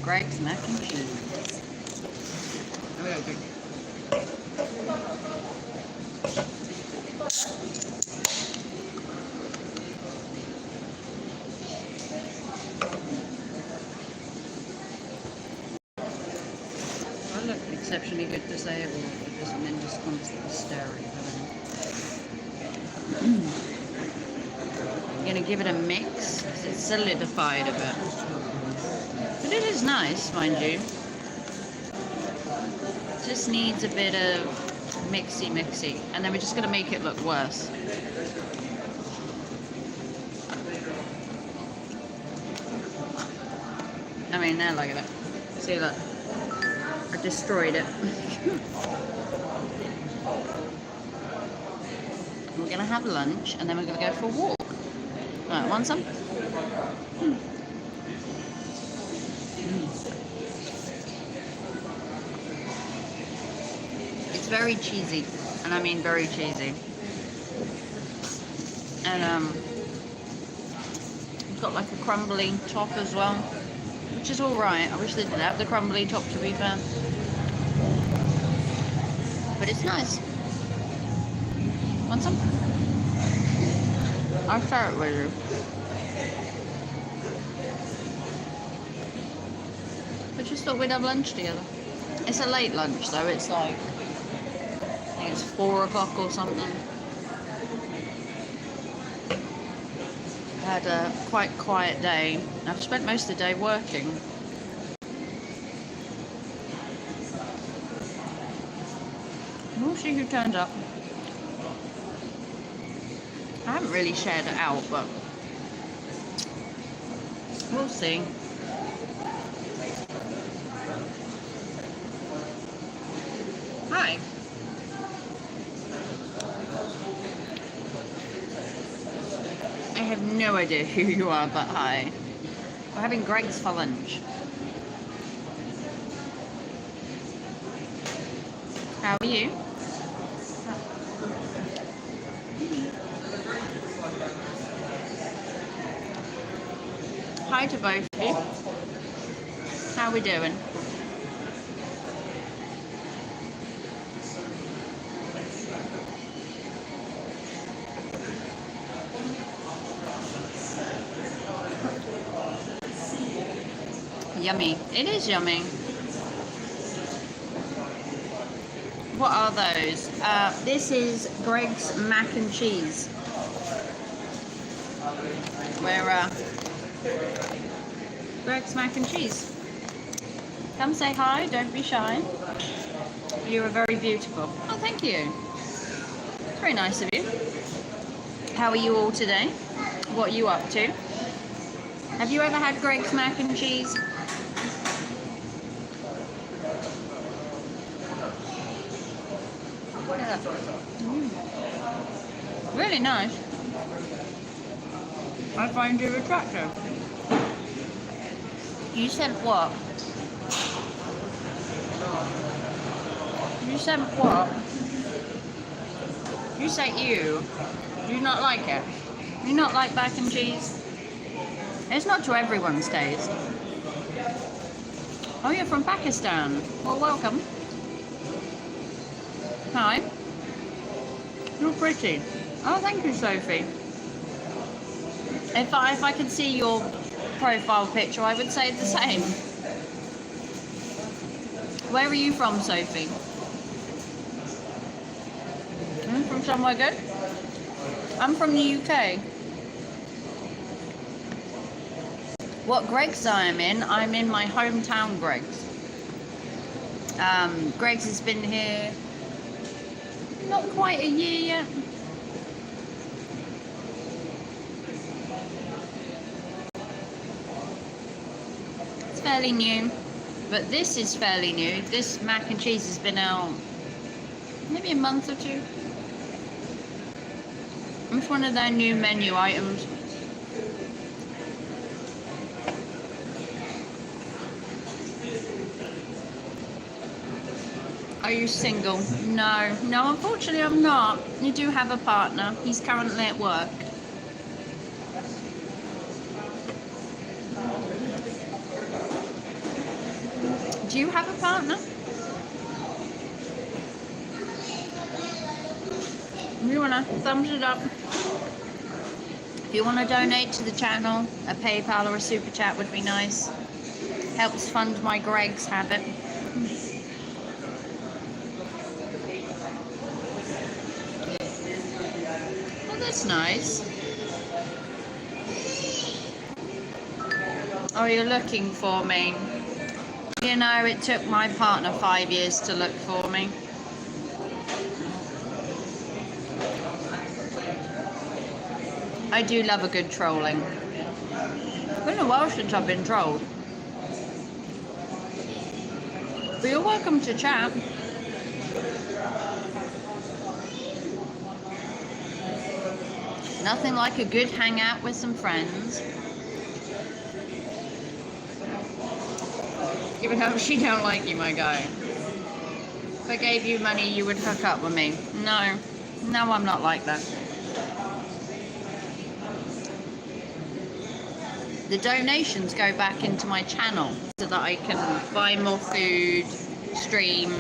Greg's mac and cheese. I look exceptionally good disabled with this men just constantly staring at me. I'm gonna give it a mix because it's solidified a bit. But it is nice, mind you. Just needs a bit of mixy, and then we're just gonna make it look worse. I mean, there, look at it. See, look. I destroyed it. We're gonna have lunch, and then we're gonna go for a walk. Right, want some? It's very cheesy, and I mean very cheesy. And it's got like a crumbly top as well, which is all right. I wish they didn't have the crumbly top, to be fair, but it's nice. Want some? I'll share it with you. I just thought we'd have lunch together. It's a late lunch though. It's like, I think it's 4 o'clock or something. I had a quite quiet day. I've spent most of the day working. We'll see who turns up. I haven't really shared it out, but we'll see. Hi. I have no idea who you are, but hi. We're having Greg's for lunch. How are you? Hi to both of you. How are we doing? Yummy. It is yummy. What are those? This is Greg's mac and cheese. Where Greg's mac and cheese. Come say hi, don't be shy. You are very beautiful. Oh, thank you. Very nice of you. How are you all today? What are you up to? Have you ever had Greg's mac and cheese? Really nice. I find you attractive. You said what? You said what? You say you. Do you not like it? Do you not like mac and cheese? It's not to everyone's taste. Oh, you're from Pakistan. Well, welcome. Hi. You're pretty. Oh, thank you, Sophie. If I could see your profile picture, I would say the same. Where are you from, Sophie? From somewhere good? I'm from the UK. What Greg's I'm in my hometown, Greg's. Greg's has been here not quite a year yet. It's fairly new. But this is fairly new. This mac and cheese has been out maybe a month or two. It's one of their new menu items. Are you single? No, unfortunately I'm not. You do have a partner. He's currently at work. Do you have a partner? If you want to thumbs it up. If you want to donate to the channel, a PayPal or a super chat would be nice. Helps fund my Greg's habit. Oh, that's nice. Oh, you're looking for me. You know, it took my partner 5 years to look for me. I do love a good trolling. It's been a while since I've been trolled. But you're welcome to chat. Nothing like a good hangout with some friends. Even though she don't like you, my guy. If I gave you money, you would hook up with me. No, I'm not like that. The donations go back into my channel so that I can buy more food, stream,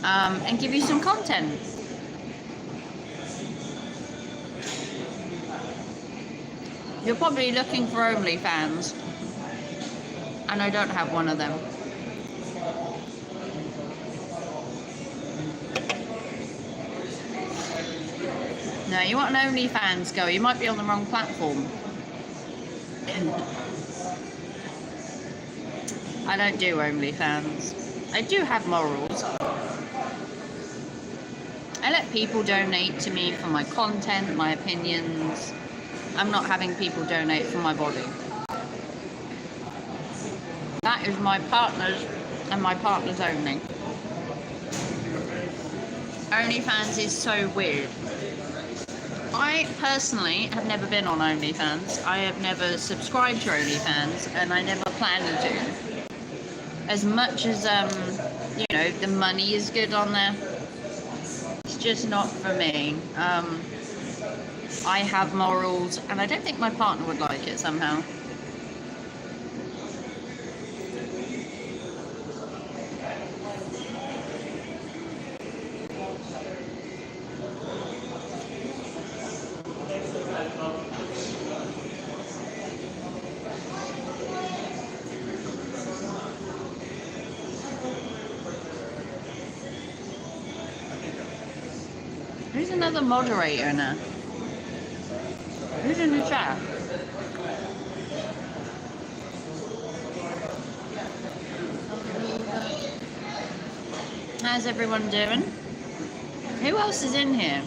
and give you some content. You're probably looking for OnlyFans, and I don't have one of them. No, you want an OnlyFans girl, you might be on the wrong platform. I don't do OnlyFans. I do have morals. I let people donate to me for my content, my opinions. I'm not having people donate for my body. That is my partner's and my partner's only. OnlyFans is so weird. I personally have never been on OnlyFans. I have never subscribed to OnlyFans, and I never plan to. As much as, you know, the money is good on there, it's just not for me. I have morals, and I don't think my partner would like it somehow. Who's another moderator now? Who's in the chat? How's everyone doing? Who else is in here?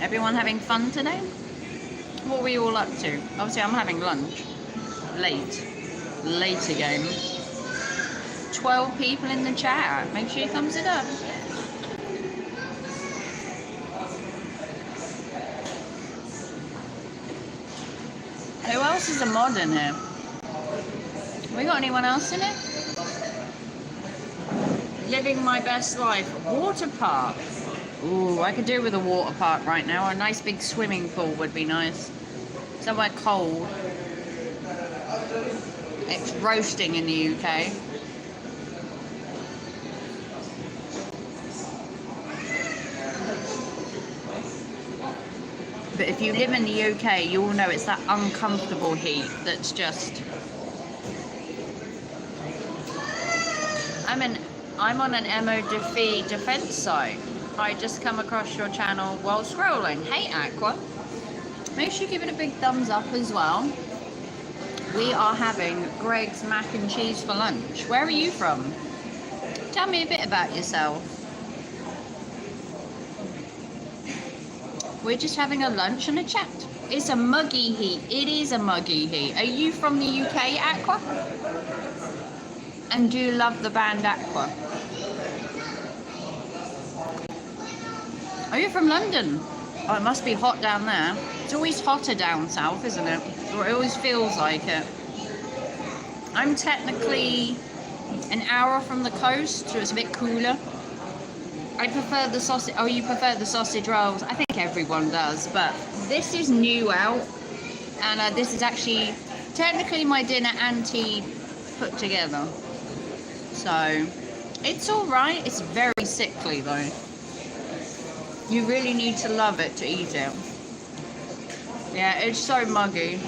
Everyone having fun today? What were you all up to? Obviously I'm having lunch. Late again. 12 people in the chat. Make sure you thumbs it up. Who else is a mod in here? We got anyone else in it? Living my best life. Water park. Ooh, I could do with a water park right now. A nice big swimming pool would be nice. Somewhere cold. It's roasting in the UK. But if you live in the UK, you all know it's that uncomfortable heat that's just... I'm on an MO defense site. I just come across your channel while scrolling. Hey Aqua. Make sure you give it a big thumbs up as well. We are having Greg's mac and cheese for lunch. Where are you from? Tell me a bit about yourself. We're just having a lunch and a chat. It's a muggy heat. It is a muggy heat. Are you from the UK, Aqua? And do you love the band Aqua? Are you from London? Oh, it must be hot down there. It's always hotter down south, isn't it? Or it always feels like it. I'm technically an hour from the coast, so it's a bit cooler. I prefer the sausage. Oh, you prefer the sausage rolls? I think everyone does, but this is new out, and this is actually technically my dinner and tea put together. So it's all right. It's very sickly though. You really need to love it to eat it. Yeah, it's so muggy.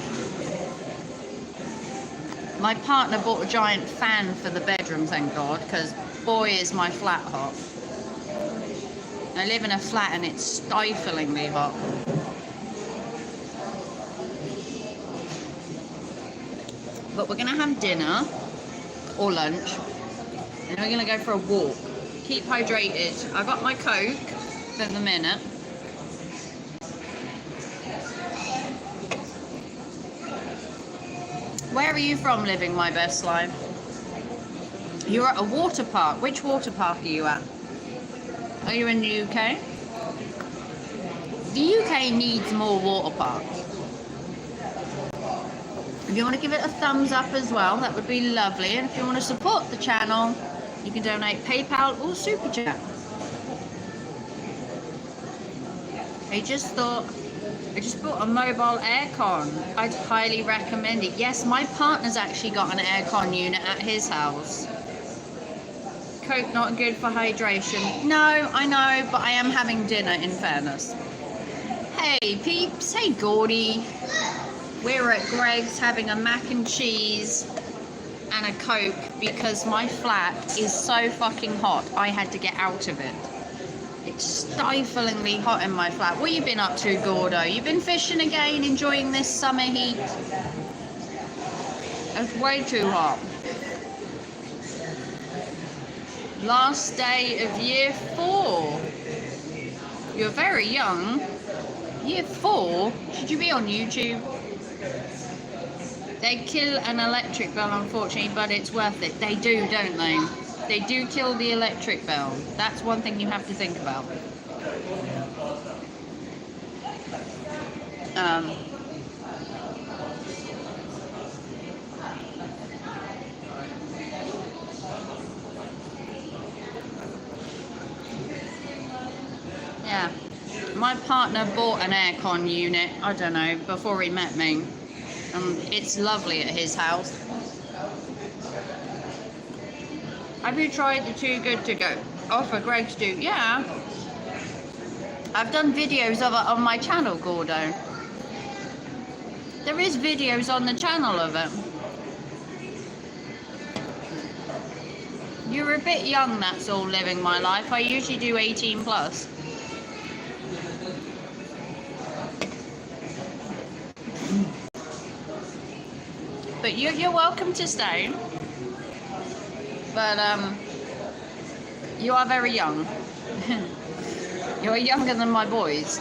My partner bought a giant fan for the bedroom, thank God, because boy is my flat hot. I live in a flat and it's stiflingly hot. But we're going to have dinner or lunch and we're going to go for a walk. Keep hydrated. I got my Coke for the minute. Where are you from, living my best life? You're at a water park. Which water park are you at? Are you in the UK? The UK needs more water parks. If you want to give it a thumbs up as well, that would be lovely. And if you want to support the channel, you can donate PayPal or Super Chat. I just bought a mobile aircon. I'd highly recommend it. Yes, my partner's actually got an aircon unit at his house. Coke not good for hydration. No, I know, but I am having dinner in fairness. Hey peeps, hey Gordy. We're at Greg's having a mac and cheese and a Coke because my flat is so fucking hot. I had to get out of it. It's stiflingly hot in my flat. What you been up to, Gordo? You been fishing again, enjoying this summer heat? It's way too hot. Last day of year 4. You're very young. Year 4? Should you be on YouTube? They kill an electric bill, unfortunately, but it's worth it. They do, don't they? They do kill the electric bill. That's one thing you have to think about. Yeah. My partner bought an aircon unit, I don't know, before he met me. It's lovely at his house. Have you tried the Too Good To Go? Oh, for Greg's do. Yeah. I've done videos of it on my channel, Gordo. There is videos on the channel of it. You're a bit young, that's all, living my life. I usually do 18 plus. But you're welcome to stay. But you are very young. You're younger than my boys.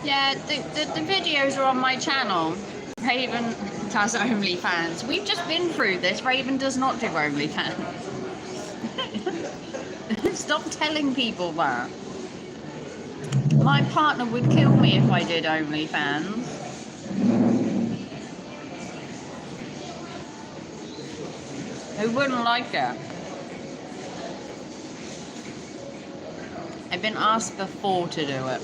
Yeah, the videos are on my channel. Raven does OnlyFans. We've just been through this. Raven does not do OnlyFans. Stop telling people that. My partner would kill me if I did OnlyFans. Who wouldn't like it? I've been asked before to do it.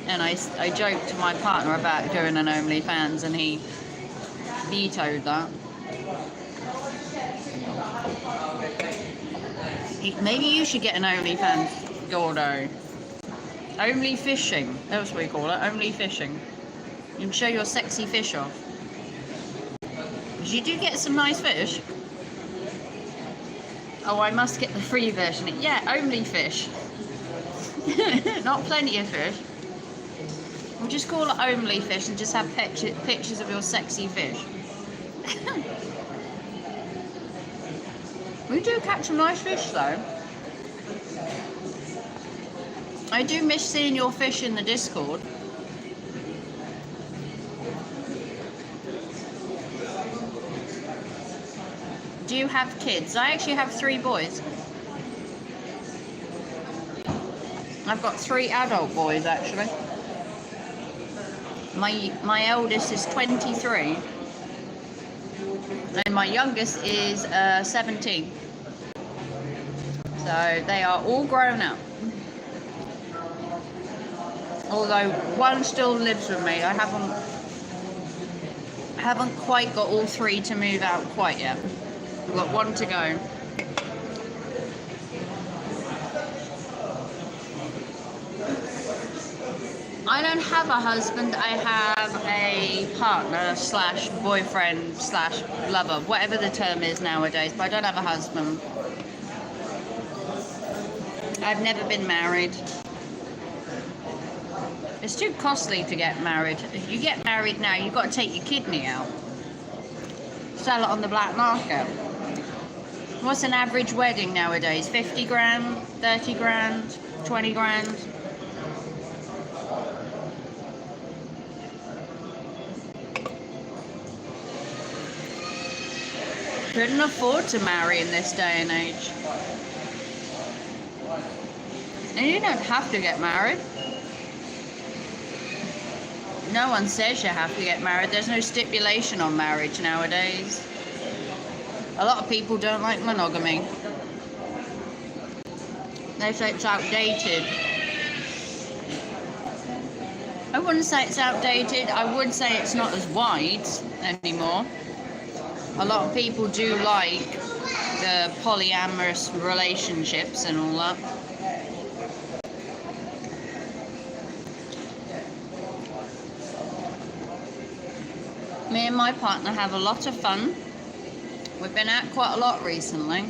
And I joked to my partner about doing an OnlyFans and he vetoed that. Maybe you should get an OnlyFans, Gordo. Only fishing. That's what we call it. Only fishing. You can show your sexy fish off. Because you do get some nice fish. Oh, I must get the free version. Yeah, only fish. Not plenty of fish. We'll just call it only fish and just have pictures of your sexy fish. We do catch some nice fish though. I do miss seeing your fish in the Discord. Do you have kids? I actually have 3 boys. I've got 3 adult boys actually. My eldest is 23 and my youngest is 17. So they are all grown up. Although one still lives with me. I haven't quite got all 3 to move out quite yet. We've got 1 to go. I don't have a husband, I have a partner slash boyfriend slash lover, whatever the term is nowadays, but I don't have a husband. I've never been married. It's too costly to get married. If you get married now, you've got to take your kidney out. Sell it on the black market. What's an average wedding nowadays? 50 grand, 30 grand, 20 grand? Couldn't afford to marry in this day and age. And you don't have to get married. No one says you have to get married. There's no stipulation on marriage nowadays. A lot of people don't like monogamy. They say it's outdated. I wouldn't say it's outdated. I would say it's not as wide anymore. A lot of people do like the polyamorous relationships and all that. Me and my partner have a lot of fun. We've been out quite a lot recently.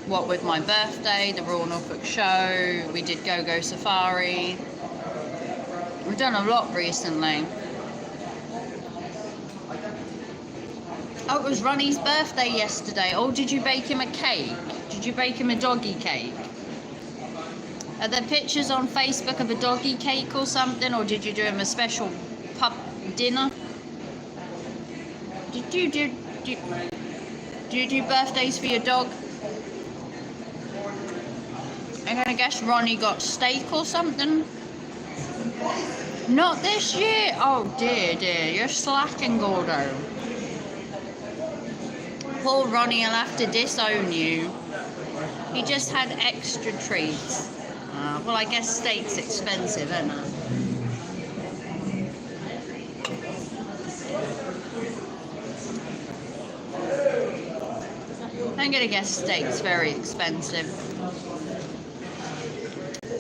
What with my birthday, the Royal Norfolk Show, we did Go-Go Safari. We've done a lot recently. Oh, it was Ronnie's birthday yesterday. Oh, did you bake him a cake? Did you bake him a doggy cake? Are there pictures on Facebook of a doggy cake or something? Or did you do him a special pup dinner? Do you do birthdays for your dog? I'm gonna guess Ronnie got steak or something. Not this year. Oh dear, you're slacking, Gordo. Poor Ronnie will have to disown you. He just had extra treats. Well, I guess steak's expensive, isn't it? I'm gonna guess steak's very expensive.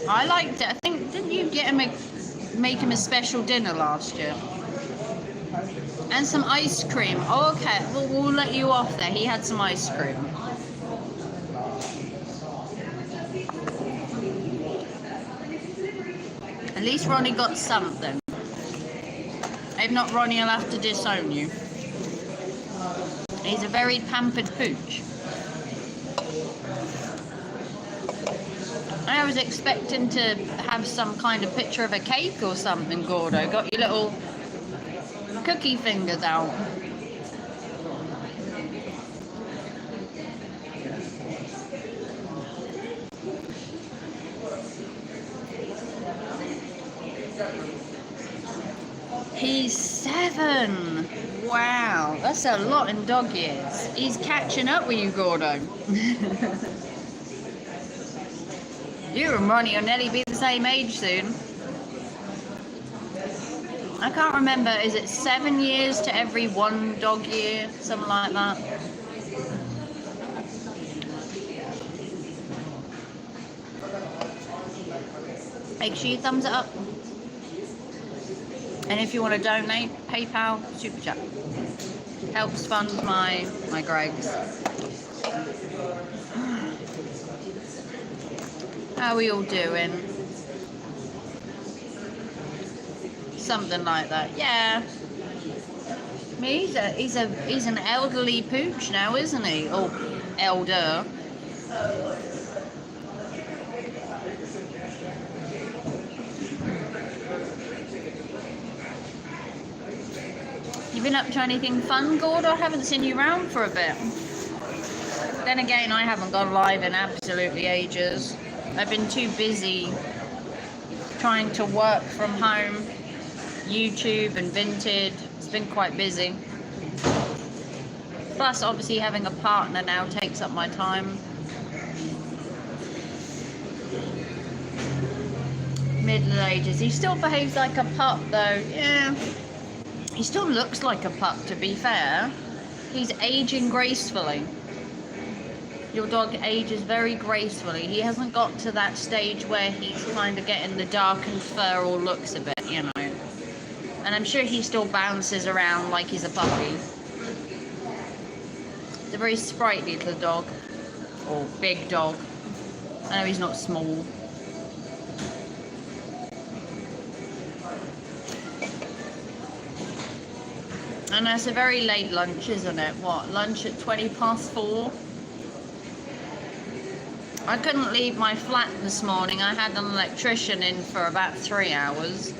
I liked it. I think, didn't you get him make him a special dinner last year? And some ice cream. Oh, okay, we'll let you off there. He had some ice cream. At least Ronnie got something. If not, Ronnie will have to disown you. He's a very pampered pooch. I was expecting to have some kind of picture of a cake or something, Gordo. Got your little cookie fingers out. He's 7. Wow, that's a lot in dog years. He's catching up with you, Gordo. You and Ronnie will nearly be the same age soon. I can't remember, is it 7 years to every 1 dog year? Something like that. Make sure you thumbs it up. And if you want to donate, PayPal, Super Chat. Helps fund my Gregs. How are we all doing? Something like that. Yeah. I mean, he's an elderly pooch now, isn't he? Or elder. You been up to anything fun, Gord? I haven't seen you around for a bit. Then again, I haven't gone live in absolutely ages. I've been too busy trying to work from home, YouTube and Vinted. It's been quite busy. Plus, obviously, having a partner now takes up my time. Middle ages. He still behaves like a pup, though. Yeah. He still looks like a pup, to be fair. He's aging gracefully. Your dog ages very gracefully. He hasn't got to that stage where he's kind of getting the darkened fur all looks a bit, you know. And I'm sure he still bounces around like he's a puppy. It's a very sprightly little dog. Or big dog. I know he's not small. And that's a very late lunch, isn't it? What, lunch at 4:20? I couldn't leave my flat this morning. I had an electrician in for about 3 hours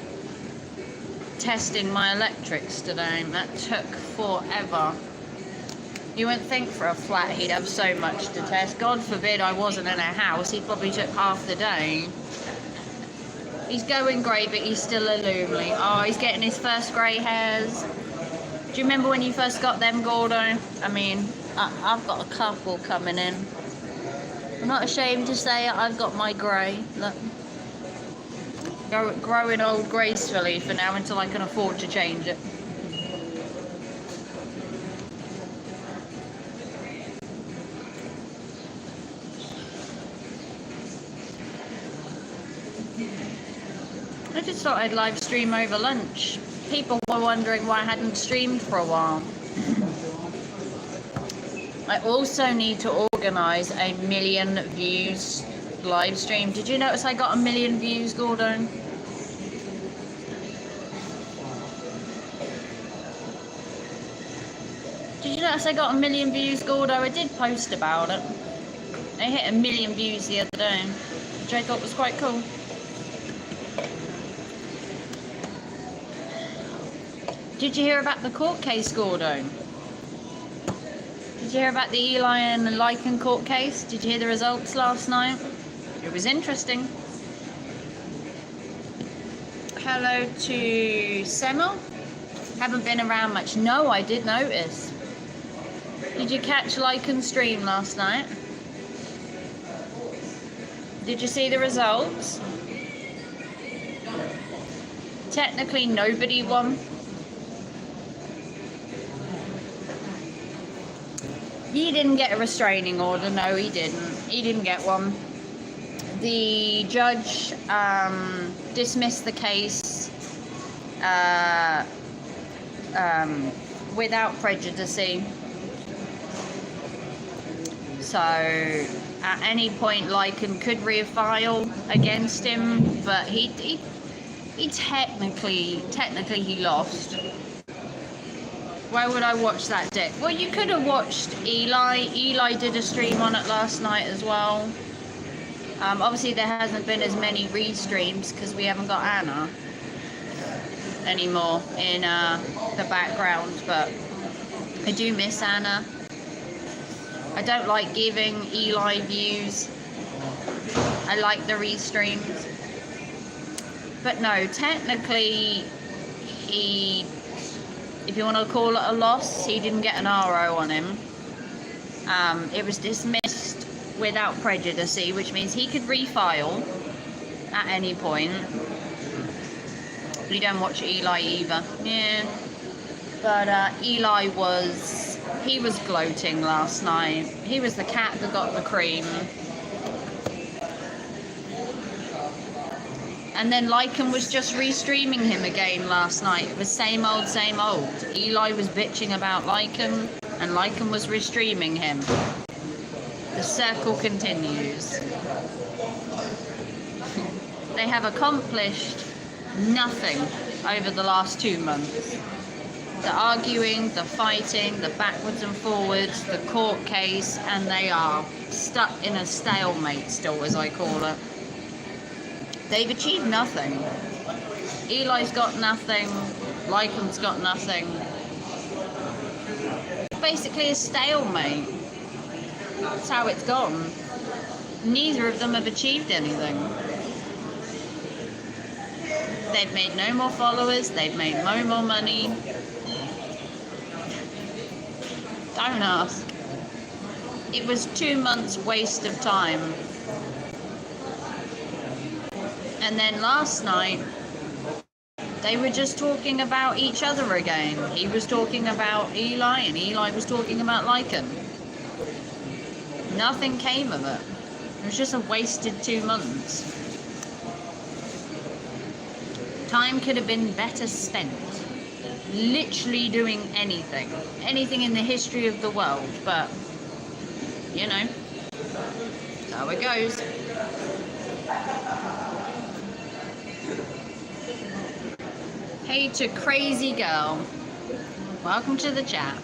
testing my electrics today. That took forever. You wouldn't think for a flat he'd have so much to test. God forbid I wasn't in a house. He probably took half the day. He's going grey, but he's still a loomly. Oh, he's getting his first grey hairs. Do you remember when you first got them, Gordo? I mean, I've got a couple coming in. I'm not ashamed to say I've got my grey. Look. Growing old gracefully for now until I can afford to change it. I just thought I'd live stream over lunch. People were wondering why I hadn't streamed for a while. I also need to organise a 1,000,000 views live stream. Did you notice I got 1,000,000 views, Gordon? Did you notice I got 1,000,000 views, Gordo? I did post about it. I hit 1,000,000 views the other day, which I thought was quite cool. Did you hear about the court case, Gordo? Did you hear about the Eli and Lycan court case? Did you hear the results last night? It was interesting. Hello to Sema. Haven't been around much. No, I did notice. Did you catch Lycan's stream last night? Did you see the results? Technically, nobody won. He didn't get a restraining order. No, he didn't. He didn't get one. The judge dismissed the case without prejudice. So at any point, Lycan could refile against him, but he technically he lost. Why would I watch that dick? Well, you could have watched Eli. Eli did a stream on it last night as well. Obviously, there hasn't been as many restreams because we haven't got Anna anymore in the background, but I do miss Anna. I don't like giving Eli views. I like the restreams. But no, technically, if you want to call it a loss, he didn't get an RO on him. It was dismissed without prejudice, which means he could refile at any point. You don't watch Eli either. Yeah. But Eli was gloating last night. He was the cat that got the cream. And then Lycan was just restreaming him again last night. It was same old, same old. Eli was bitching about Lycan, and Lycan was restreaming him. The circle continues. They have accomplished nothing over the last 2 months. The arguing, the fighting, the backwards and forwards, the court case, and they are stuck in a stalemate still, as I call it. They've achieved nothing. Eli's got nothing. Lycan's got nothing. basically a stalemate. That's how it's gone. Neither of them have achieved anything. They've made no more followers, they've made no more money. Don't ask. It was 2 months waste of time. And then last night, they were just talking about each other again. He was talking about Eli, and Eli was talking about Lycan. Nothing came of it. It was just a wasted 2 months. Time could have been better spent. Literally doing anything. Anything in the history of the world, but, you know, that's how it goes. Hey to Crazy Girl. Welcome to the chat.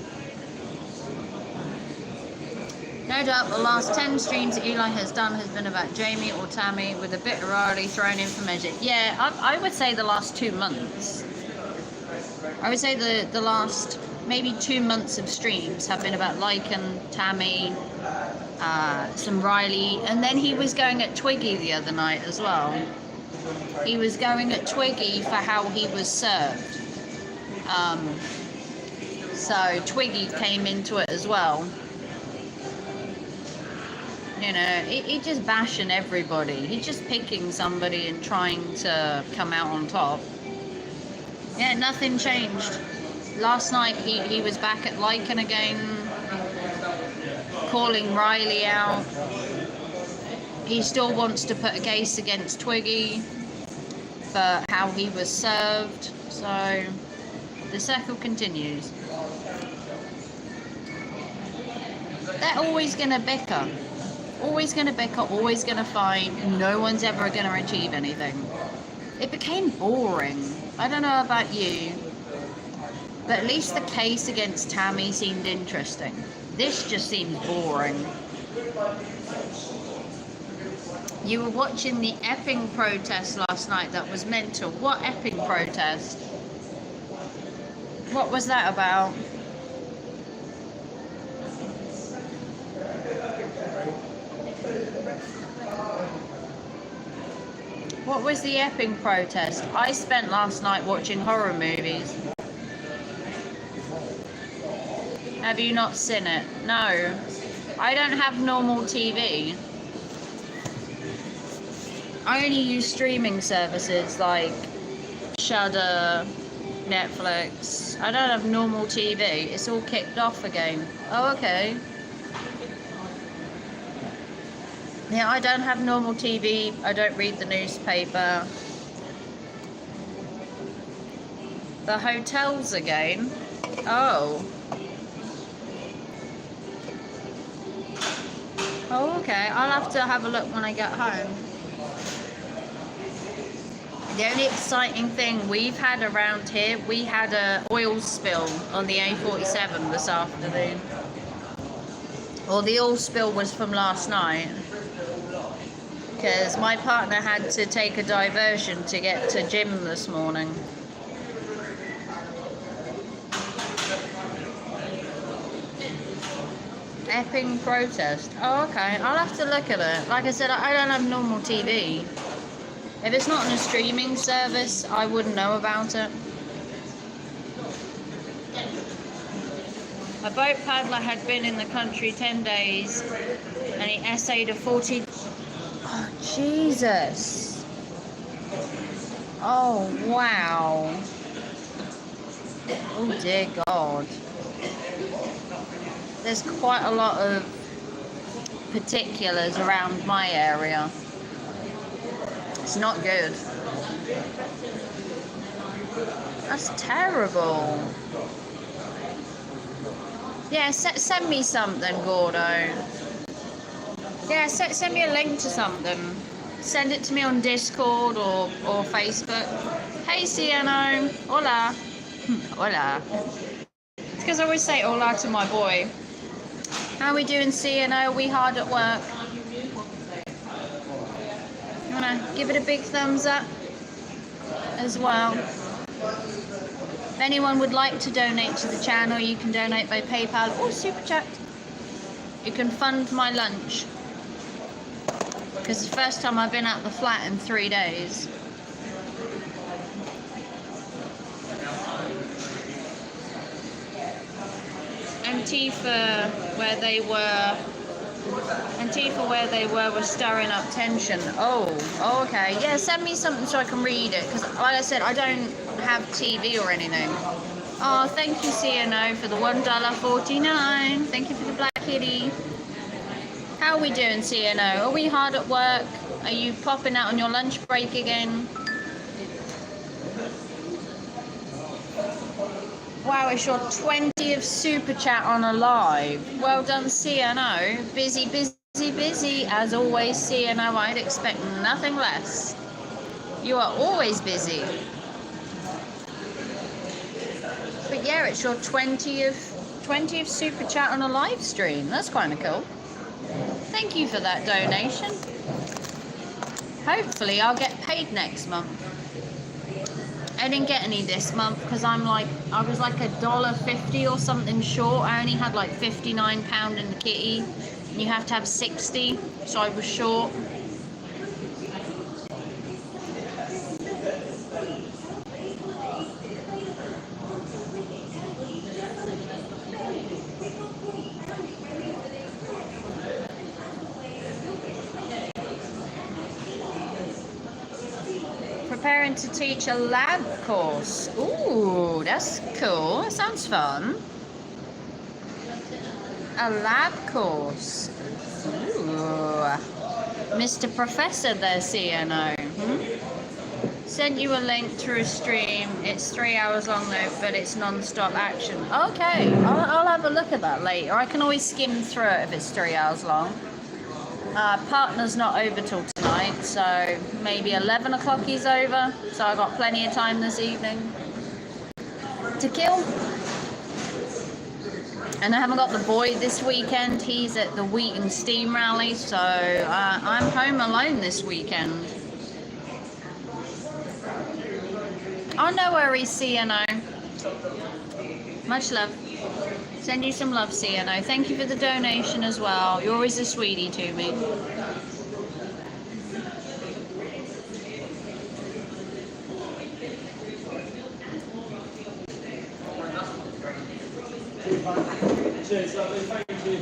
No doubt the last 10 streams that Eli has done has been about Jamie or Tammy with a bit of Riley thrown in for magic. Yeah, I would say the last 2 months. I would say the last maybe 2 months of streams have been about Lycan, Tammy, some Riley, and then he was going at Twiggy the other night as well. He was going at Twiggy for how he was served. So Twiggy came into it as well. You know, he just bashing everybody. He's just picking somebody and trying to come out on top. Yeah, nothing changed. Last night he was back at Lycan again, calling Riley out. He still wants to put a case against Twiggy for how he was served. So the circle continues. They're always going to bicker. Always going to bicker, always going to fight. No one's ever going to achieve anything. It became boring. I don't know about you, but at least the case against Tammy seemed interesting. This just seems boring. You were watching the Epping protest last night. That was mental. What Epping protest? What was that about? What was the Epping protest? I spent last night watching horror movies. Have you not seen it? No. I don't have normal TV. I only use streaming services like Shudder, Netflix. I don't have normal TV. It's all kicked off again. Oh, okay. Yeah, I don't have normal TV. I don't read the newspaper. The hotels again. Oh. Oh, okay. I'll have to have a look when I get home. The only exciting thing we've had around here, we had an oil spill on the A47 this afternoon. Or the oil spill was from last night. Because my partner had to take a diversion to get to gym this morning. Epping protest. Oh, okay. I'll have to look at it. Like I said, I don't have normal TV. If it's not on a streaming service, I wouldn't know about it. A boat paddler had been in the country 10 days and he essayed a 40... Oh, Jesus. Oh, wow. Oh, dear God. There's quite a lot of particulars around my area. It's not good. That's terrible. Yeah, send me something, Gordo. Yeah, send me a link to something. Send it to me on Discord or Facebook. Hey, Ciano. Hola. Hola. It's because I always say hola to my boy. How are we doing, Ciano? Are we hard at work? You want to give it a big thumbs up as well? anyone would like to donate to the channel, you can donate by PayPal or Super Chat. You can fund my lunch. Because it's the first time I've been out the flat in 3 days. Antifa where they were stirring up tension. Oh, okay. Yeah, send me something so I can read it, because like I said, I don't have TV or anything. Oh, thank you, CNO, for the $1.49. Thank you for the black kitty. How are we doing, CNO? Are we hard at work? Are you popping out on your lunch break again? Wow, it's your 20th super chat on a live. Well done, CNO. Busy, busy, busy. As always, CNO, I'd expect nothing less. You are always busy. But yeah, it's your 20th super chat on a live stream. That's kind of cool. Thank you for that donation. Hopefully I'll get paid next month. I didn't get any this month because I was like $1.50 or something short. I only had like £59 in the kitty, and you have to have 60, so I was short. Preparing to teach a lab course. Ooh, that's cool. That sounds fun. A lab course. Ooh. Mr. Professor there, CNO. Sent you a link through a stream. It's 3 hours long though, but it's non-stop action. Okay, I'll have a look at that later. I can always skim through it if it's 3 hours long. Partner's not over till tonight, so maybe 11 o'clock he's over, so I got plenty of time this evening to kill. And I haven't got the boy this weekend. He's at the Wheat and Steam rally, so I'm home alone this weekend. Oh, no worries, CNO. Much love. Send you some love, CNO. Thank you for the donation as well. You're always a sweetie to me. Cheers, lovely. Thank you.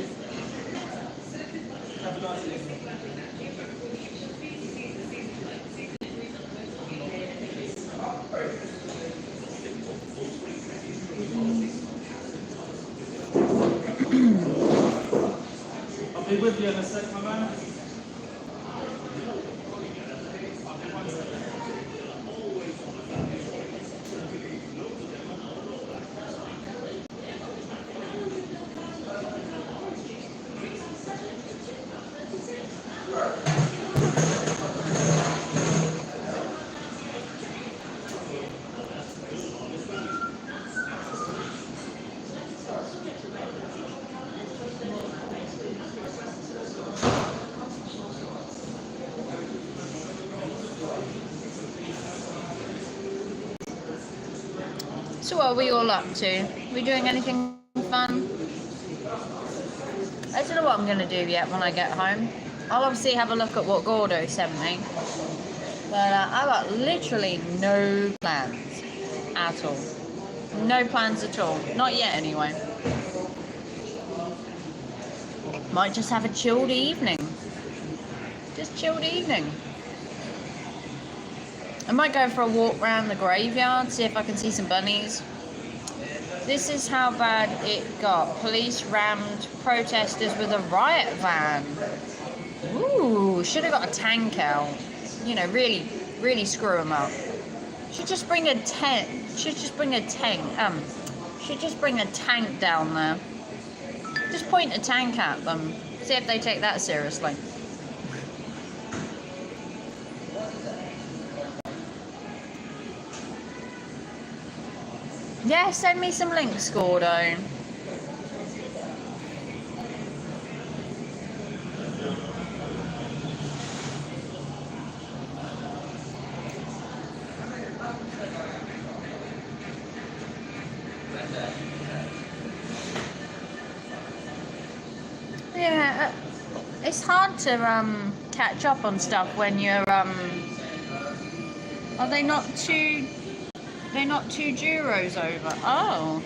Have a nice evening. I'll be with you in a sec, my man. So what are we all up to? Are we doing anything fun? I don't know what I'm going to do yet when I get home. I'll obviously have a look at what Gordo sent me. But I've got literally no plans at all. No plans at all. Not yet anyway. Might just have a chilled evening. Just chilled evening. I might go for a walk around the graveyard, see if I can see some bunnies. This is how bad it got. Police rammed protesters with a riot van. Ooh, should have got a tank out. You know, really, really screw them up. Should just bring a tent. Should just bring a tank. Should just bring a tank down there. Just point a tank at them. See if they take that seriously. Yeah, send me some links, Gordo. Yeah, it's hard to catch up on stuff when you're Are they not two? They're not 2 euros over. Oh.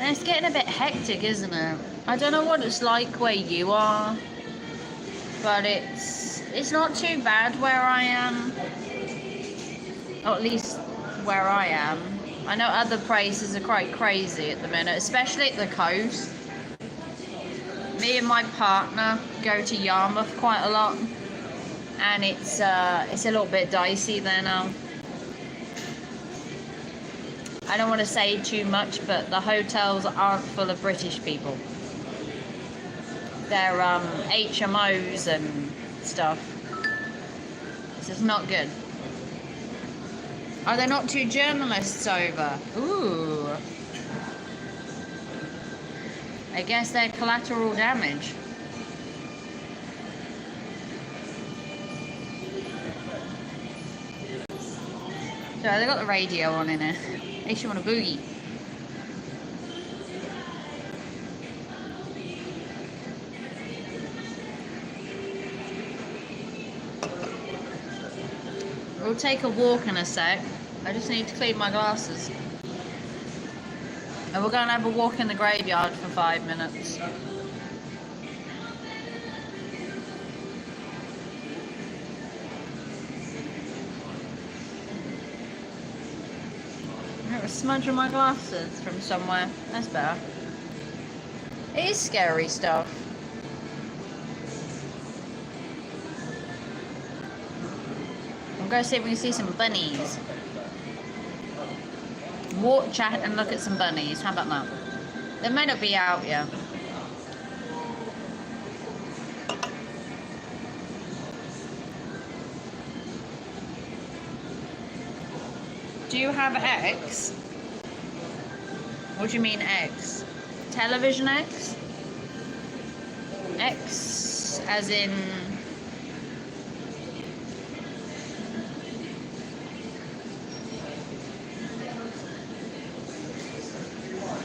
And it's getting a bit hectic, isn't it? I don't know what it's like where you are, but it's not too bad where I am. Or at least where I am. I know other places are quite crazy at the minute, especially at the coast. Me and my partner go to Yarmouth quite a lot, and it's a little bit dicey there now. I don't want to say too much, but the hotels aren't full of British people. They're HMOs and stuff. So it's not good. Are there not 2 journalists over? Ooh. I guess they're collateral damage. So they got the radio on in it. In case you want a boogie. We'll take a walk in a sec. I just need to clean my glasses. And we're going to have a walk in the graveyard for 5 minutes. I have a smudge on my glasses from somewhere. That's better. It is scary stuff. I'm going to see if we can see some bunnies. Walk, chat, and look at some bunnies. How about that? They may not be out yet. Do you have X? What do you mean X? Television X? X as in...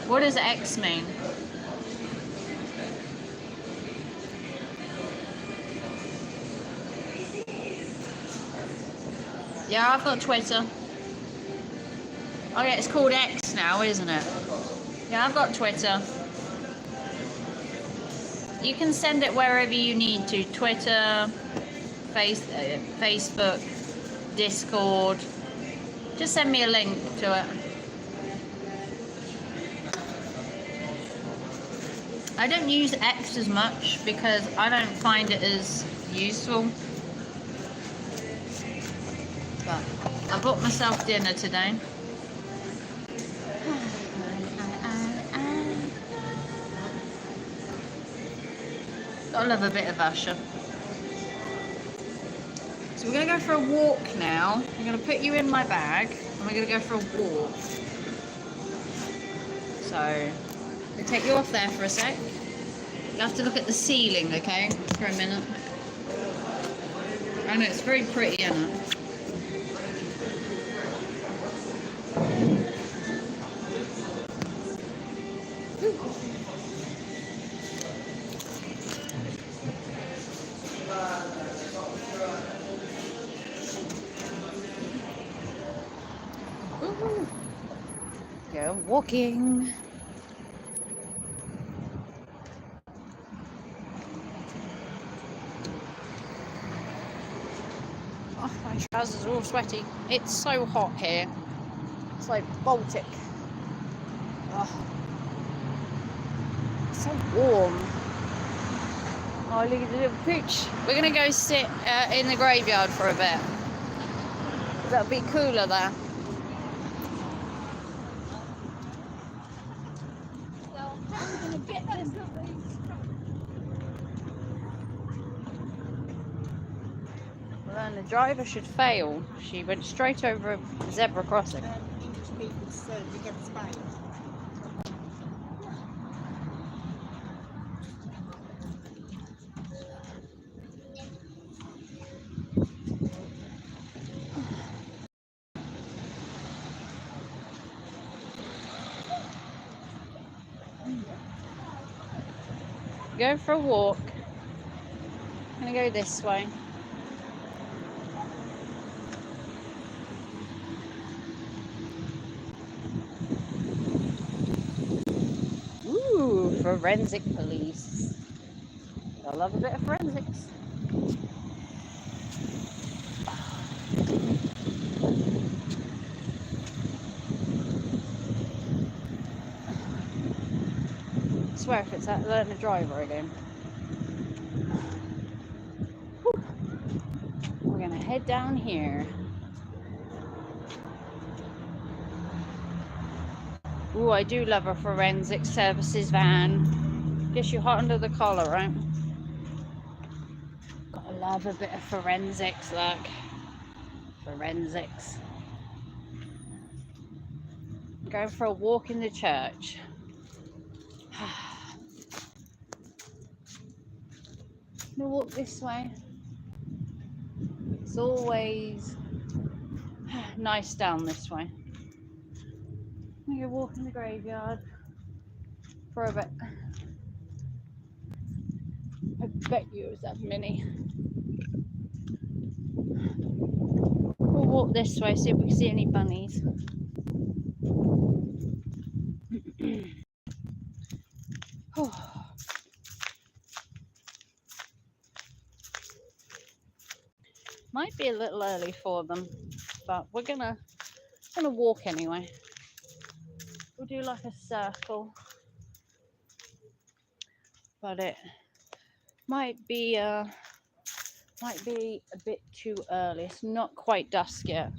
What does X mean? Yeah, I've got Twitter. Oh yeah, it's called X now, isn't it? Yeah, I've got Twitter. You can send it wherever you need to. Twitter, Facebook, Discord. Just send me a link to it. I don't use X as much because I don't find it as useful. But I bought myself dinner today. Gotta love a bit of Usher. So we're gonna go for a walk now. I'm gonna put you in my bag and we're gonna go for a walk. So I'll take you off there for a sec. You have to look at the ceiling, okay? For a minute. I know, it's very pretty, isn't it? Ooh. Go walking. My trousers are all sweaty. It's so hot here. It's like Baltic. Oh, it's so warm. Oh, look at the little pooch. We're going to go sit in the graveyard for a bit. That'll be cooler there. And the driver should fail. She went straight over a zebra crossing. Go for a walk. I'm gonna go this way. Ooh, forensic police. I love a bit of forensics. I swear if it's that learn the driver again. Whew. We're gonna head down here. Ooh, I do love a forensic services van. Gets you hot under the collar, right? Gotta love a bit of forensics, look. Forensics. Going for a walk in the church. I'm gonna walk this way. It's always nice down this way. I'm gonna walk in the graveyard for a bit. I bet you it was that mini. We'll walk this way, see if we can see any bunnies. Might be a little early for them, but we're gonna walk anyway. We'll do like a circle, but it might be a bit too early. It's not quite dusk yet.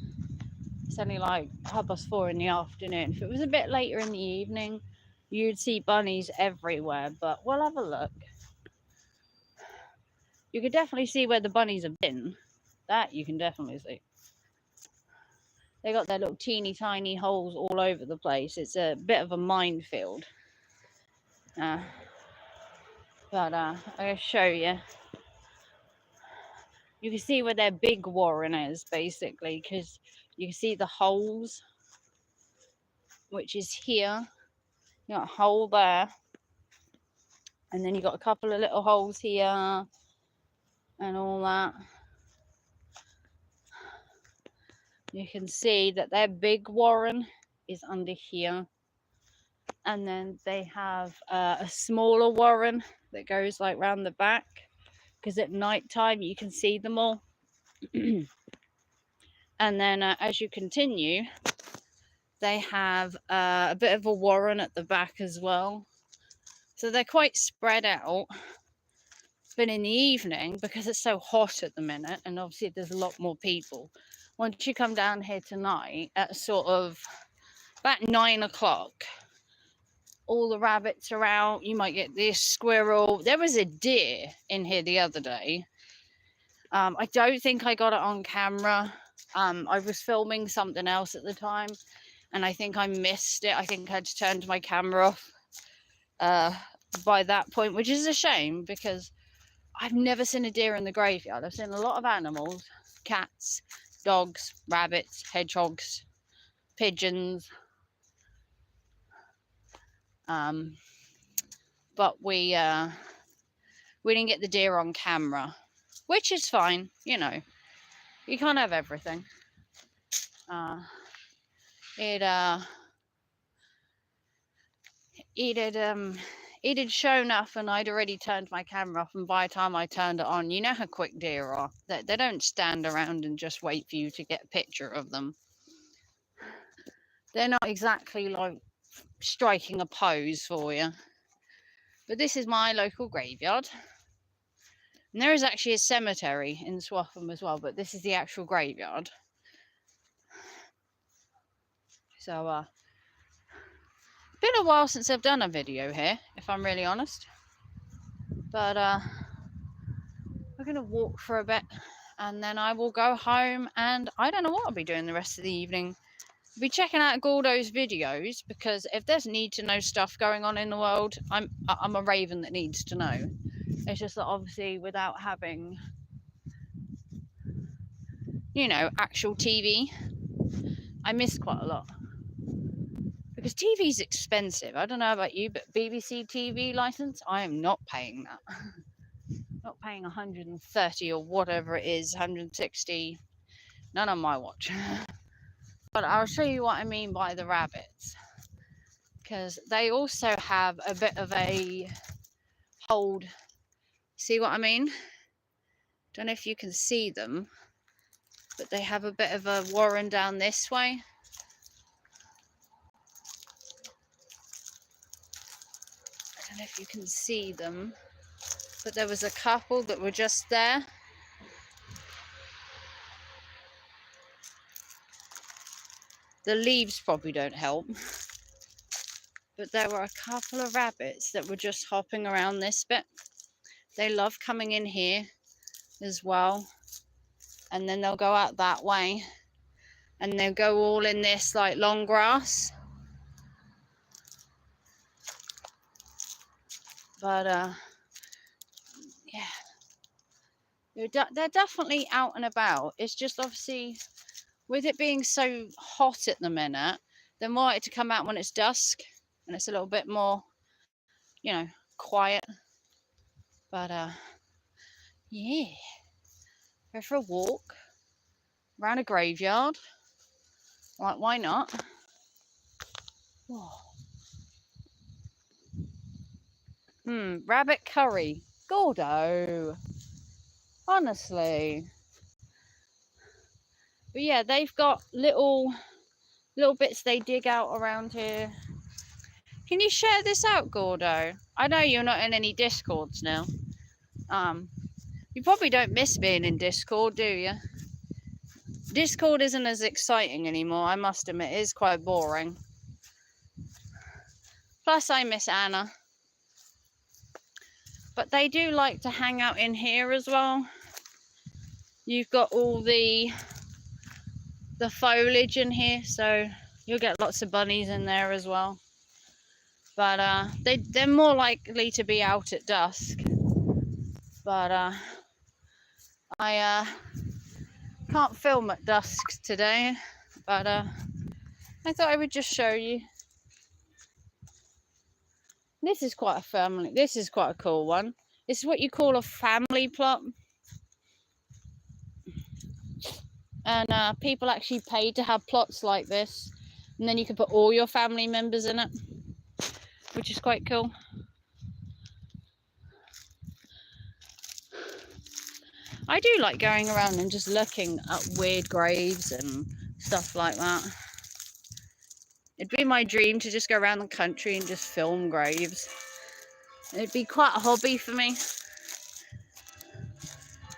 It's only like 4:30 in the afternoon. If it was a bit later in the evening, you'd see bunnies everywhere, but we'll have a look. You could definitely see where the bunnies have been. That you can definitely see. They got their little teeny tiny holes all over the place. It's a bit of a minefield. But I'll show you. You can see where their big warren is, basically, because you can see the holes, which is here. You got a hole there, and then you got a couple of little holes here, and all that. You can see that their big warren is under here, and then they have a smaller warren that goes like round the back, because at night time you can see them all. And then as you continue, they have a bit of a warren at the back as well. So they're quite spread out. But in the evening, because it's so hot at the minute, and obviously there's a lot more people, once you come down here tonight at sort of about 9 o'clock, all the rabbits are out. You might get this squirrel. There was a deer in here the other day. I don't think I got it on camera. I was filming something else at the time, and I think I missed it. I think I'd turned my camera off by that point, which is a shame, because I've never seen a deer in the graveyard. I've seen a lot of animals, cats, dogs, rabbits, hedgehogs, pigeons. But we didn't get the deer on camera, which is fine. You know, you can't have everything. It had shown up, and I'd already turned my camera off, and by the time I turned it on, you know how quick deer are. They don't stand around and just wait for you to get a picture of them. They're not exactly like striking a pose for you. But this is my local graveyard, and there is actually a cemetery in Swaffham as well, but this is the actual graveyard. So been a while since I've done a video here, if I'm really honest. But we're gonna walk for a bit, and then I will go home, and I don't know what I'll be doing the rest of the evening. I'll be checking out Gordo's videos, because if there's need to know stuff going on in the world, I'm a raven that needs to know. It's just that obviously without having, you know, actual TV, I miss quite a lot. because TV's expensive. I don't know about you, but BBC TV license, I am not paying that. Not paying 130 or whatever it is, 160. None on my watch. But I'll show you what I mean by the rabbits, because they also have a bit of a hold. See what I mean? Don't know if you can see them, but they have a bit of a warren down this way. I don't know if you can see them, but there was a couple that were just there. The leaves probably don't help, but there were a couple of rabbits that were just hopping around this bit. They love coming in here as well, and then they'll go out that way, and they'll go all in this like long grass. But yeah, they're definitely out and about. It's just obviously with it being so hot at the minute, they're more likely to come out when it's dusk and it's a little bit more, you know, quiet. But yeah, go for a walk around a graveyard. Like, why not? Rabbit curry. Gordo. Honestly. But yeah, they've got little bits they dig out around here. Can you share this out, Gordo? I know you're not in any Discords now. You probably don't miss being in Discord, do you? Discord isn't as exciting anymore, I must admit. It is quite boring. Plus, I miss Anna. But they do like to hang out in here as well. You've got all the foliage in here, so you'll get lots of bunnies in there as well. But they're more likely to be out at dusk. But I can't film at dusk today. But I thought I would just show you. This is quite a cool one. This is what you call a family plot. And people actually pay to have plots like this. And then you can put all your family members in it, which is quite cool. I do like going around and just looking at weird graves and stuff like that. It'd be my dream to just go around the country and just film graves. It'd be quite a hobby for me.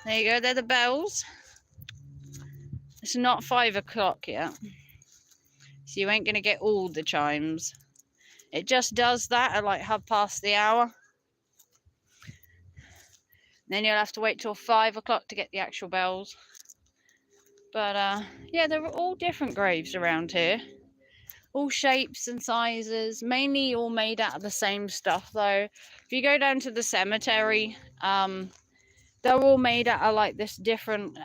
There you go, they're the bells. It's not 5 o'clock yet, so you ain't going to get all the chimes. It just does that at like 1/2 the hour. Then you'll have to wait till 5 o'clock to get the actual bells. But yeah, there are all different graves around here. All shapes and sizes, mainly all made out of the same stuff though. If you go down to the cemetery, they're all made out of like this different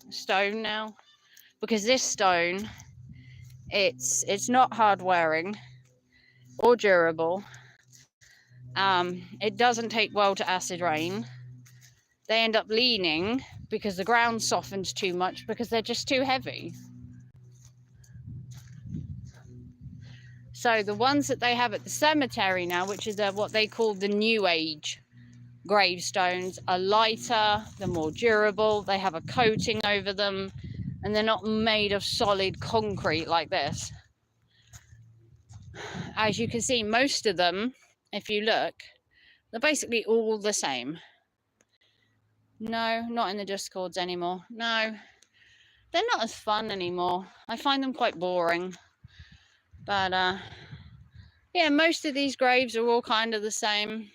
stone now, because this stone, it's not hard wearing or durable. It doesn't take well to acid rain. They end up leaning because the ground softens too much because they're just too heavy. So the ones that they have at the cemetery now, which is what they call the New Age gravestones, are lighter, they're more durable, they have a coating over them, and they're not made of solid concrete like this. As you can see, most of them, if you look, they're basically all the same. No, not in the Discords anymore. No, they're not as fun anymore. I find them quite boring. But yeah, most of these graves are all kind of the same.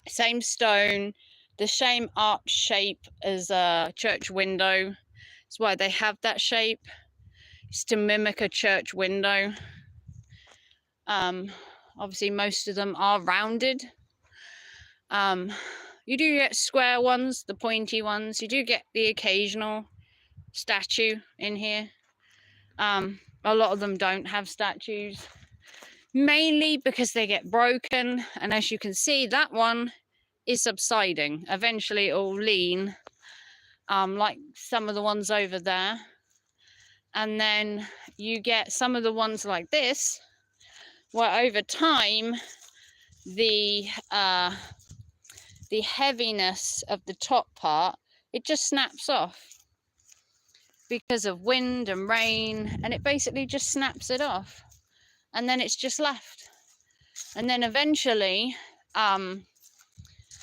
Same stone, the same arch shape as a church window. That's why they have that shape. It's to mimic a church window. Obviously, most of them are rounded. You do get square ones, the pointy ones. You do get the occasional statue in here. A lot of them don't have statues, mainly because they get broken. And as you can see, that one is subsiding. Eventually it will lean, like some of the ones over there. And then you get some of the ones like this, where over time, the heaviness of the top part, it just snaps off because of wind and rain, and it basically just snaps it off, and then it's just left. And then eventually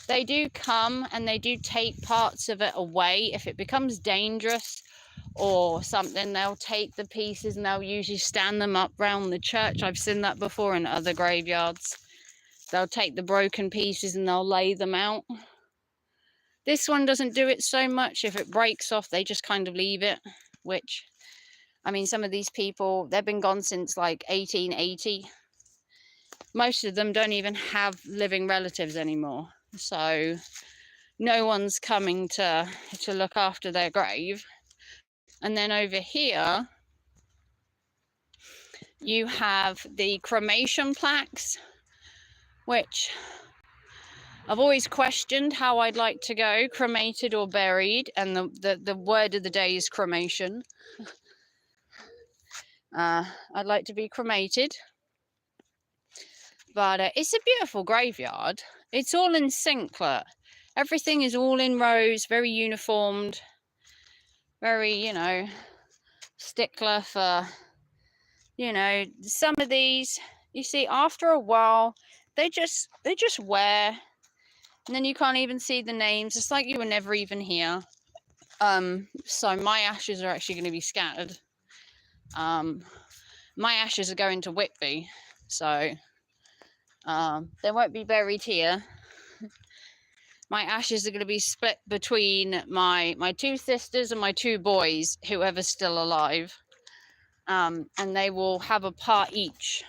they do come and they do take parts of it away. If it becomes dangerous or something, they'll take the pieces and they'll usually stand them up around the church. I've seen that before in other graveyards. They'll take the broken pieces and they'll lay them out. This one doesn't do it so much. If it breaks off, they just kind of leave it, which, I mean, some of these people, they've been gone since like 1880. Most of them don't even have living relatives anymore. So no one's coming to look after their grave. And then over here, you have the cremation plaques, which I've always questioned how I'd like to go, cremated or buried, and the word of the day is cremation. I'd like to be cremated, but it's a beautiful graveyard. It's all in sync, look. Everything is all in rows, very uniformed, very, you know, stickler for, you know, some of these, you see, after a while, they just wear. And then you can't even see the names. It's like you were never even here. So my ashes are actually going to be scattered. My ashes are going to Whitby. So they won't be buried here. My ashes are going to be split between my two sisters and my two boys, whoever's still alive. And they will have a part each.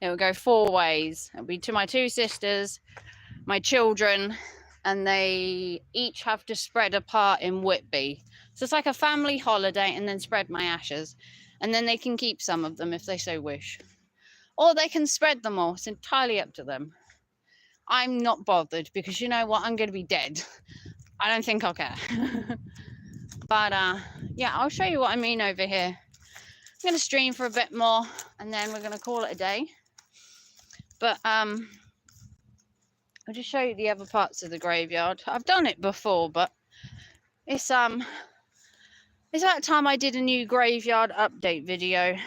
It will go 4 ways. It'll be to my two sisters, my children, and they each have to spread a part in Whitby. So it's like a family holiday, and then spread my ashes. And then they can keep some of them if they so wish. Or they can spread them all. It's entirely up to them. I'm not bothered because you know what? I'm going to be dead. I don't think I'll care. But yeah, I'll show you what I mean over here. I'm going to stream for a bit more and then we're going to call it a day. But I'll just show you the other parts of the graveyard. I've done it before, but it's that time I did a new graveyard update video.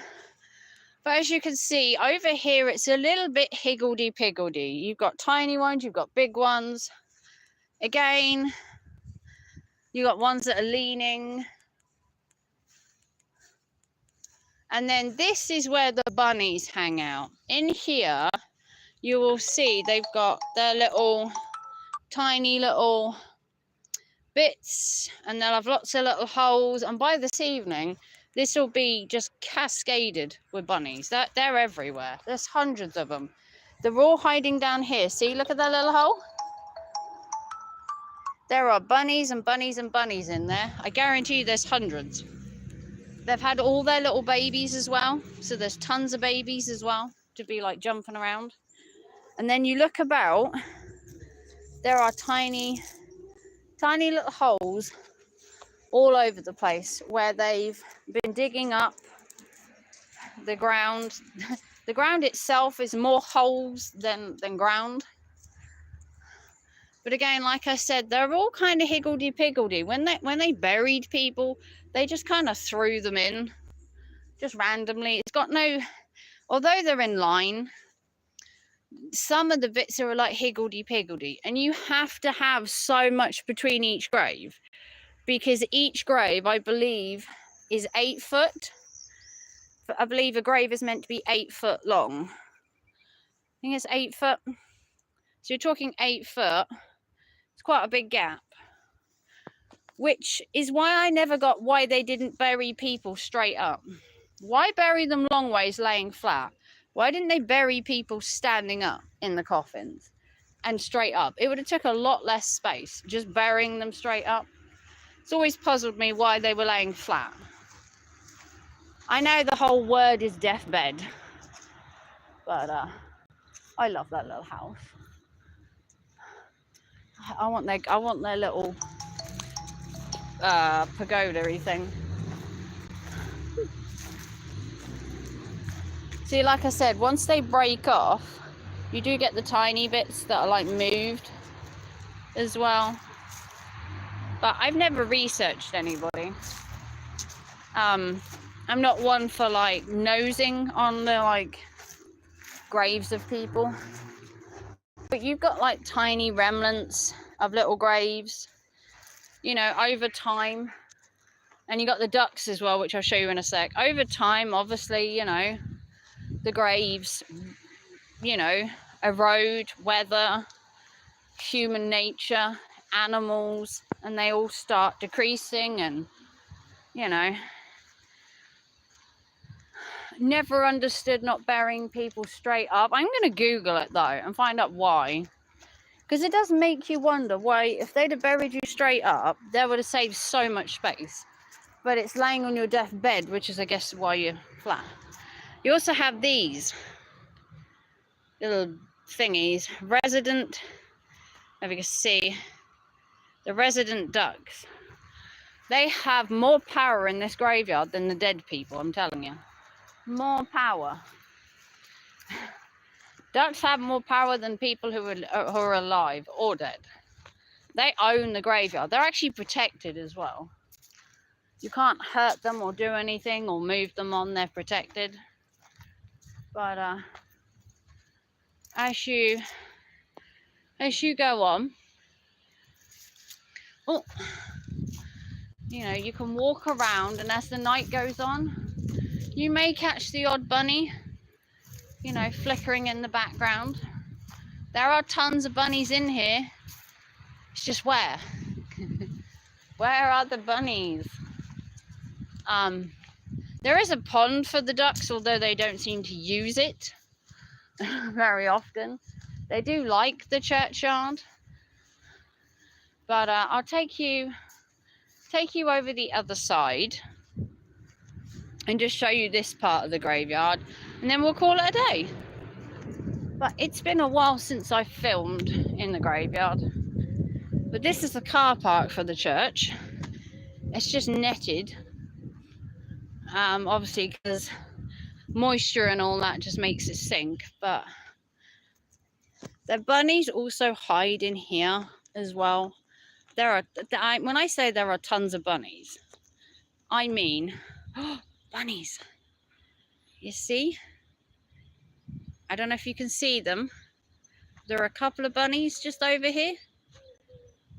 But as you can see, over here, it's a little bit higgledy-piggledy. You've got tiny ones, you've got big ones. Again, you've got ones that are leaning. And then this is where the bunnies hang out. In here, you will see they've got their little, tiny little bits. And they'll have lots of little holes. And by this evening, this will be just cascaded with bunnies. They're everywhere. There's hundreds of them. They're all hiding down here. See, look at that little hole. There are bunnies and bunnies and bunnies in there. I guarantee you there's hundreds. They've had all their little babies as well. So there's tons of babies as well to be like jumping around. And then you look about, there are tiny, tiny little holes all over the place where they've been digging up the ground. The ground itself is more holes than ground. But again, like I said, they're all kind of higgledy-piggledy. When they buried people, they just kind of threw them in just randomly. It's got no, although they're in line, some of the bits are like higgledy-piggledy, and you have to have so much between each grave. Because each grave, I believe, is 8 foot. I believe a grave is meant to be 8 foot long. I think it's 8 foot. So you're talking 8 foot. It's quite a big gap. Which is why I never got why they didn't bury people straight up. Why bury them long ways laying flat? Why didn't they bury people standing up in the coffins and straight up? It would have took a lot less space just burying them straight up. It's always puzzled me why they were laying flat. I know the whole word is deathbed, but I love that little house. I want their little pagoda-y thing. See, like I said, once they break off, you do get the tiny bits that are like moved as well. But I've never researched anybody. I'm not one for like nosing on the like graves of people. But you've got like tiny remnants of little graves, you know, over time. And you got the ducks as well, which I'll show you in a sec. Over time, obviously, you know, the graves, you know, erode, weather, human nature, animals, and they all start decreasing. And, you know, never understood not burying people straight up. I'm going to Google it though and find out why. Because it does make you wonder why, if they'd have buried you straight up, that would have saved so much space. But it's laying on your deathbed, which is, I guess, why you're flat. You also have these little thingies. Resident, if you can see, the resident ducks. They have more power in this graveyard than the dead people, I'm telling you. More power. Ducks have more power than people who are alive or dead. They own the graveyard. They're actually protected as well. You can't hurt them or do anything or move them on. They're protected. But as you go on, oh, you know, you can walk around, and as the night goes on, you may catch the odd bunny, you know, flickering in the background. There are tons of bunnies in here. It's just where? Where are the bunnies? There is a pond for the ducks, although they don't seem to use it very often. They do like the churchyard. But I'll take you over the other side and just show you this part of the graveyard, and then we'll call it a day. But it's been a while since I filmed in the graveyard. But this is the car park for the church. It's just netted. Obviously, because moisture and all that just makes it sink. But the bunnies also hide in here as well. When I say there are tons of bunnies, I mean, bunnies. You see? I don't know if you can see them. There are a couple of bunnies just over here.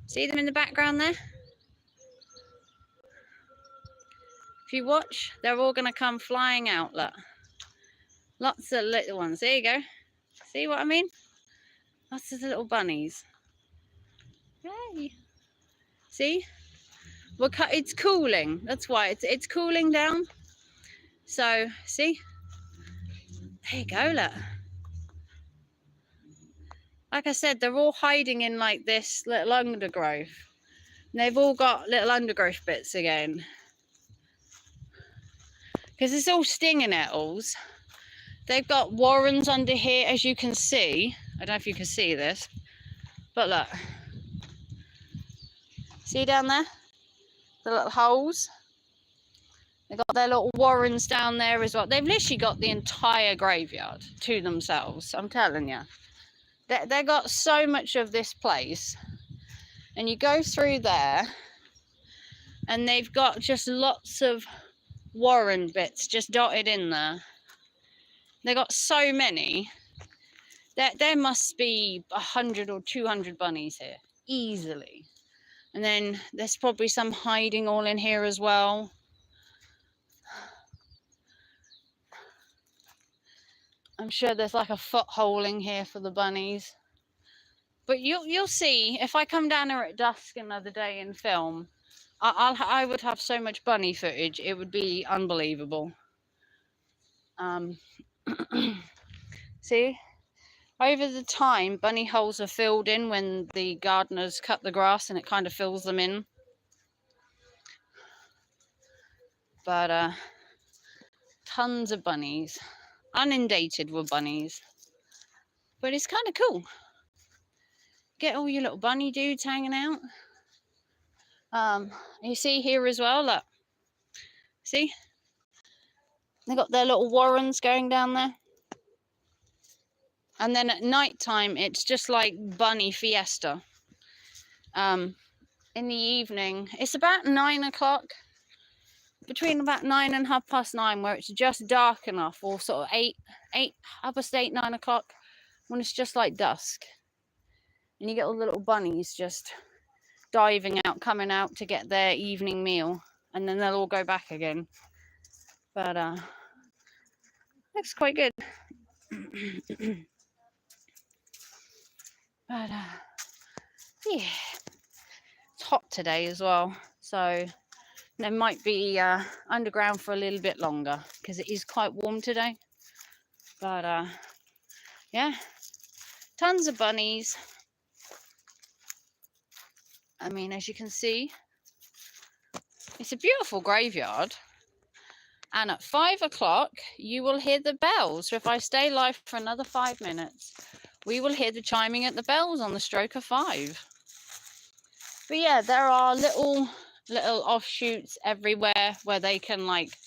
See them in the background there? If you watch, they're all going to come flying out, look. Lots of little ones. There you go. See what I mean? Lots of little bunnies. Yay. See? Well, it's cooling. That's why. It's cooling down. So, see? There you go, look. Like I said, they're all hiding in like this little undergrowth. And they've all got little undergrowth bits again. Because it's all stinging nettles. They've got warrens under here, as you can see. I don't know if you can see this. But look. See down there? The little holes. They've got their little warrens down there as well. They've literally got the entire graveyard to themselves. I'm telling you. They got so much of this place. And you go through there. And they've got just lots of warren bits just dotted in there. They got so many. There must be 100 or 200 bunnies here. Easily. And then there's probably some hiding all in here as well. I'm sure there's like a foothole in here for the bunnies. But you'll see, if I come down here at dusk another day and film, I would have so much bunny footage, it would be unbelievable. See? Over the time, bunny holes are filled in when the gardeners cut the grass, and it kind of fills them in. But tons of bunnies, inundated with bunnies. But it's kind of cool. Get all your little bunny dudes hanging out. You see here as well, look. See? They got their little warrens going down there. And then at night time, it's just like bunny fiesta. In the evening, it's about 9 o'clock. Between about 9 and 9:30, where it's just dark enough, or sort of 8, 9 o'clock, when it's just like dusk. And you get all the little bunnies just diving out, coming out to get their evening meal. And then they'll all go back again. But, looks quite good. But, yeah. It's hot today as well. So, they might be underground for a little bit longer. Because it is quite warm today. But, yeah. Tons of bunnies. I mean, as you can see, it's a beautiful graveyard. And at 5 o'clock, you will hear the bells. So if I stay live for another 5 minutes, we will hear the chiming at the bells on the stroke of 5. But yeah, there are little offshoots everywhere where they can like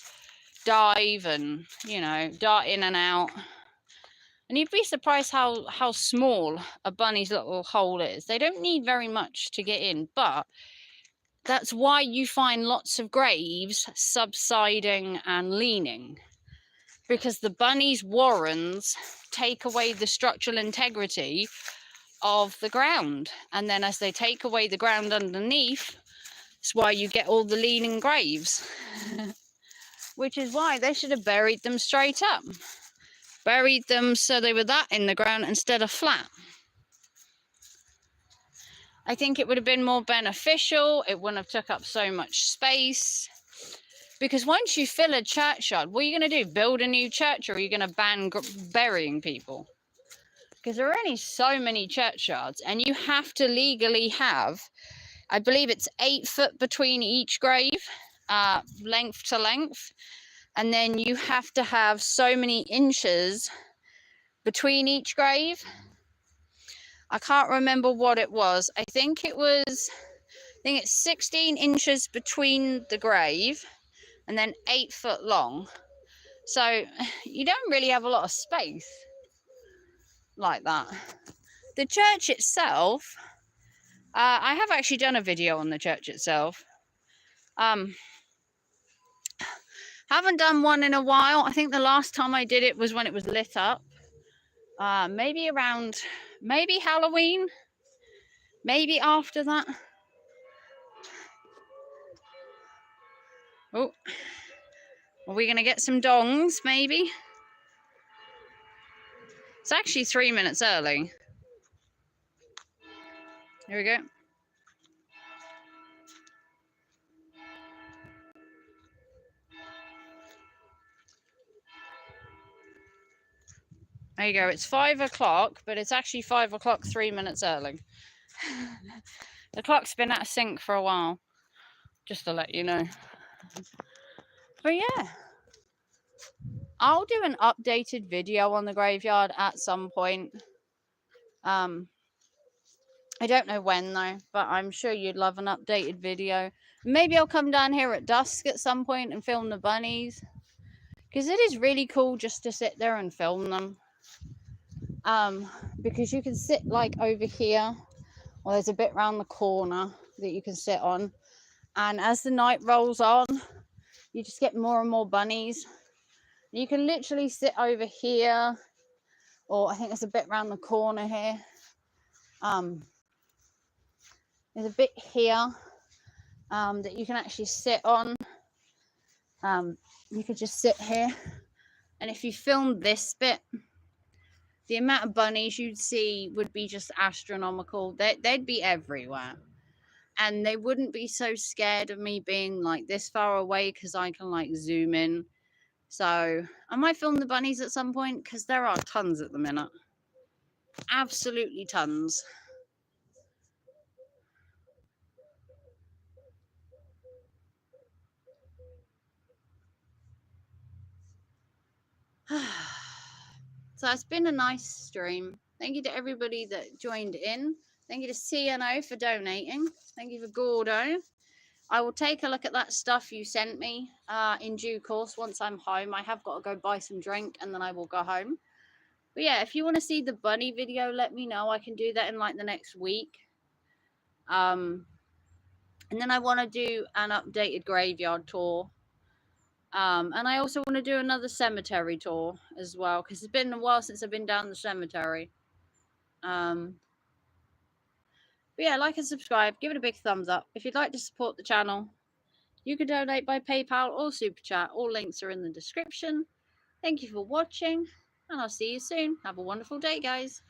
dive and, you know, dart in and out. And you'd be surprised how small a bunny's little hole is. They don't need very much to get in, but that's why you find lots of graves subsiding and leaning. Because the bunny's warrens take away the structural integrity of the ground. And then as they take away the ground underneath, it's why you get all the leaning graves. Which is why they should have buried them straight up. Buried them so they were that in the ground instead of flat. I think it would have been more beneficial. It wouldn't have took up so much space. Because once you fill a churchyard, what are you going to do? Build a new church, or are you going to ban burying people? Because there are only so many churchyards, and you have to legally have, I believe it's 8 foot between each grave, length to length. And then you have to have so many inches between each grave. I can't remember what it was. I think it's 16 inches between the grave and then 8 foot long. So you don't really have a lot of space like that. The church itself, I have actually done a video on the church itself. Haven't done one in a while. I think the last time I did it was when it was lit up. Maybe Halloween, maybe after that. Oh, are we gonna get some dongs? Maybe. It's actually 3 minutes early. Here we go. There you go. It's 5 o'clock, but it's actually 5 o'clock 3 minutes early. The clock's been out of sync for a while, just to let you know. But yeah, I'll do an updated video on the graveyard at some point. I don't know when though, but I'm sure you'd love an updated video. Maybe I'll come down here at dusk at some point and film the bunnies, because it is really cool just to sit there and film them. Because you can sit like over here, or there's a bit around the corner that you can sit on, and as the night rolls on, you just get more and more bunnies. You can literally sit over here, or I think there's a bit around the corner here. There's a bit here that you can actually sit on. You could just sit here, and if you filmed this bit, the amount of bunnies you'd see would be just astronomical. They'd be everywhere, and they wouldn't be so scared of me being like this far away, because I can like zoom in. So I might film the bunnies at some point, because there are tons at the minute. Absolutely tons. So it's been a nice stream. Thank you to everybody that joined in. Thank you to CNO for donating. Thank you for Gordo. I will take a look at that stuff you sent me in due course once I'm home. I have got to go buy some drink and then I will go home. But yeah, if you want to see the bunny video, let me know. I can do that in like the next week. And then I want to do an updated graveyard tour. And I also want to do another cemetery tour as well, because it's been a while since I've been down the cemetery. But yeah, like and subscribe. Give it a big thumbs up. If you'd like to support the channel, you can donate by PayPal or Super Chat. All links are in the description. Thank you for watching, and I'll see you soon. Have a wonderful day, guys.